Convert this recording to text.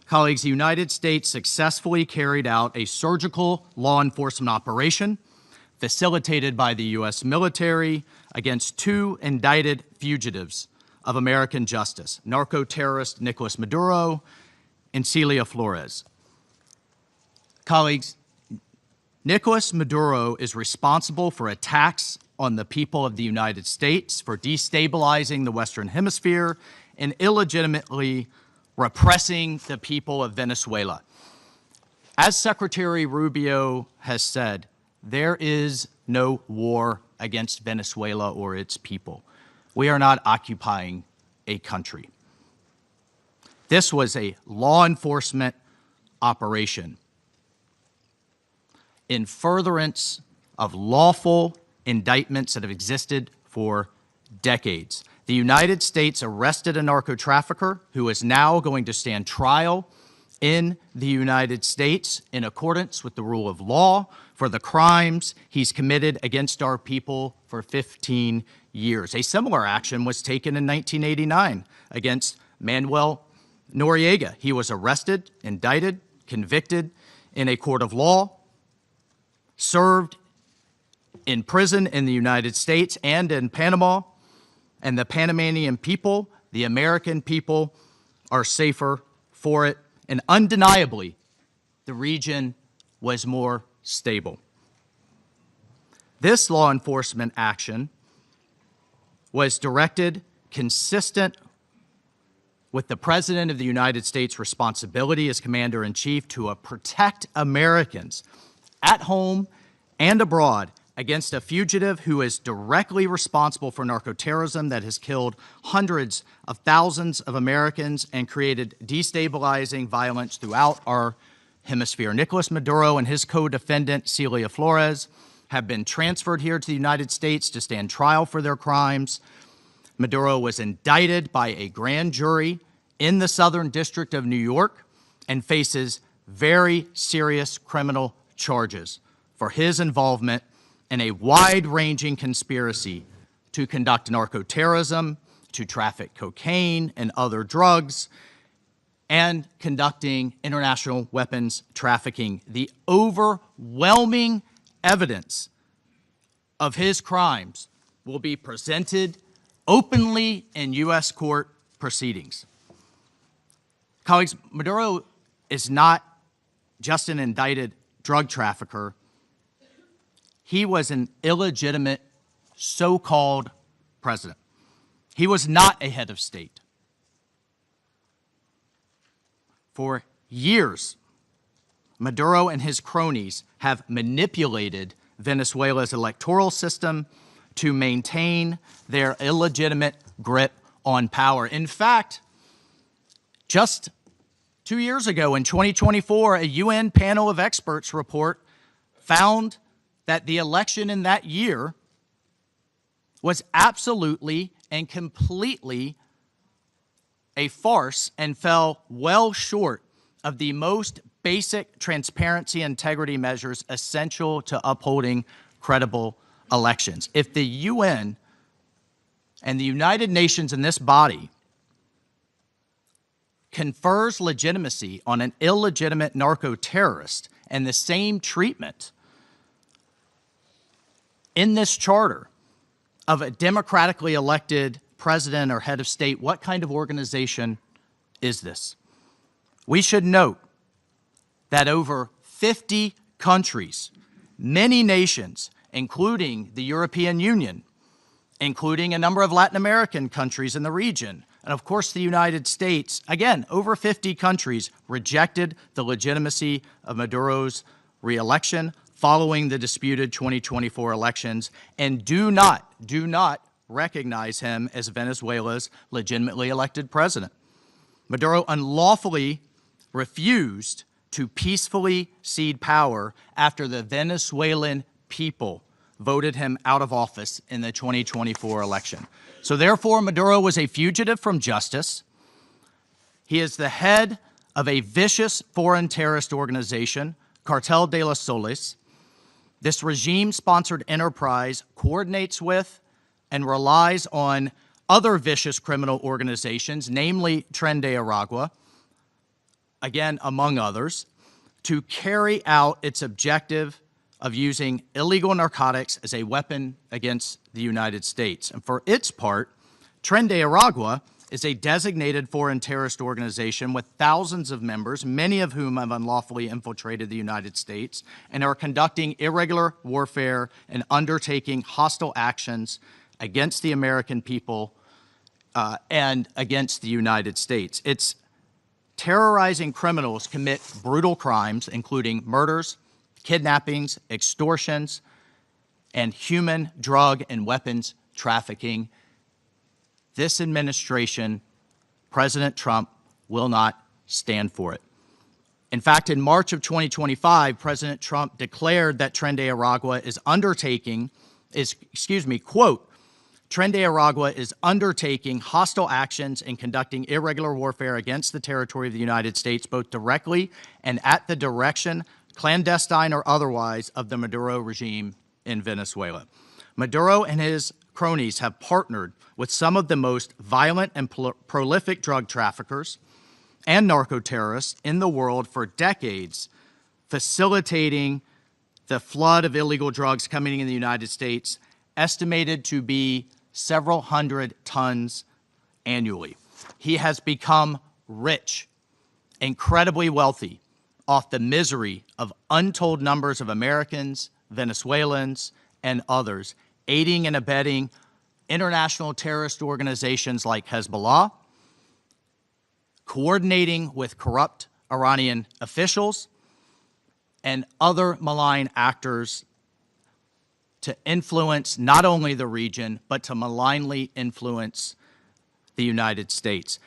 Colleagues, the United States successfully carried out a surgical law enforcement operation facilitated by the U.S. military against two indicted fugitives of American justice, narco-terrorist Nicolas Maduro and Celia Flores. Colleagues, Nicolas Maduro is responsible for attacks on the people of the United States, for destabilizing the Western Hemisphere, and illegitimately repressing the people of Venezuela. As Secretary Rubio has said, there is no war against Venezuela or its people. We are not occupying a country. This was a law enforcement operation in furtherance of lawful indictments that have existed for decades. The United States arrested a narco-trafficker who is now going to stand trial in the United States in accordance with the rule of law for the crimes he's committed against our people for 15 years. A similar action was taken in 1989 against Manuel Noriega. He was arrested, indicted, convicted in a court of law, served in prison in the United States and in Panama, and the Panamanian people, the American people, are safer for it. And undeniably, the region was more stable. This law enforcement action was directed consistent with the President of the United States' responsibility as Commander-in-Chief to protect Americans at home and abroad against a fugitive who is directly responsible for narco-terrorism that has killed hundreds of thousands of Americans and created destabilizing violence throughout our hemisphere. Nicolas Maduro and his co-defendant, Celia Flores, have been transferred here to the United States to stand trial for their crimes. Maduro was indicted by a grand jury in the Southern District of New York and faces very serious criminal charges for his involvement in a wide-ranging conspiracy to conduct narco-terrorism, to traffic cocaine and other drugs, and conducting international weapons trafficking. The overwhelming evidence of his crimes will be presented openly in U.S. court proceedings. Colleagues, Maduro is not just an indicted drug trafficker. He was an illegitimate so-called president. He was not a head of state. For years, Maduro and his cronies have manipulated Venezuela's electoral system to maintain their illegitimate grip on power. In fact, just 2 years ago in 2024, a UN panel of experts report found that the election in that year was absolutely and completely a farce and fell well short of the most basic transparency and integrity measures essential to upholding credible elections. If the UN and the United Nations in this body confers legitimacy on an illegitimate narco-terrorist and the same treatment in this charter of a democratically elected president or head of state, what kind of organization is this? We should note that over 50 countries, many nations, including the European Union, including a number of Latin American countries in the region, and of course the United States, again, over 50 countries rejected the legitimacy of Maduro's re-election following the disputed 2024 elections and do not recognize him as Venezuela's legitimately elected president. Maduro unlawfully refused to peacefully cede power after the Venezuelan people voted him out of office in the 2024 election. So therefore, Maduro was a fugitive from justice. He is the head of a vicious foreign terrorist organization, Cartel de los Soles. This regime-sponsored enterprise coordinates with and relies on other vicious criminal organizations, namely Tren de Aragua, again, among others, to carry out its objective of using illegal narcotics as a weapon against the United States. And for its part, Tren de Aragua is a designated foreign terrorist organization with thousands of members, many of whom have unlawfully infiltrated the United States and are conducting irregular warfare and undertaking hostile actions against the American people and against the United States. It's terrorizing criminals commit brutal crimes, including murders, kidnappings, extortions, and human, drug, and weapons trafficking. This administration, President Trump, will not stand for it. In fact, in March of 2025, President Trump declared that Tren de Aragua quote, Tren de Aragua is undertaking hostile actions and conducting irregular warfare against the territory of the United States, both directly and at the direction, clandestine or otherwise, of the Maduro regime in Venezuela. Maduro and his cronies have partnered with some of the most violent and prolific drug traffickers and narco-terrorists in the world for decades, facilitating the flood of illegal drugs coming in the United States, estimated to be several hundred tons annually. He has become rich, incredibly wealthy, off the misery of untold numbers of Americans, Venezuelans, and others, aiding and abetting international terrorist organizations like Hezbollah, coordinating with corrupt Iranian officials, and other malign actors to influence not only the region, but to malignly influence the United States.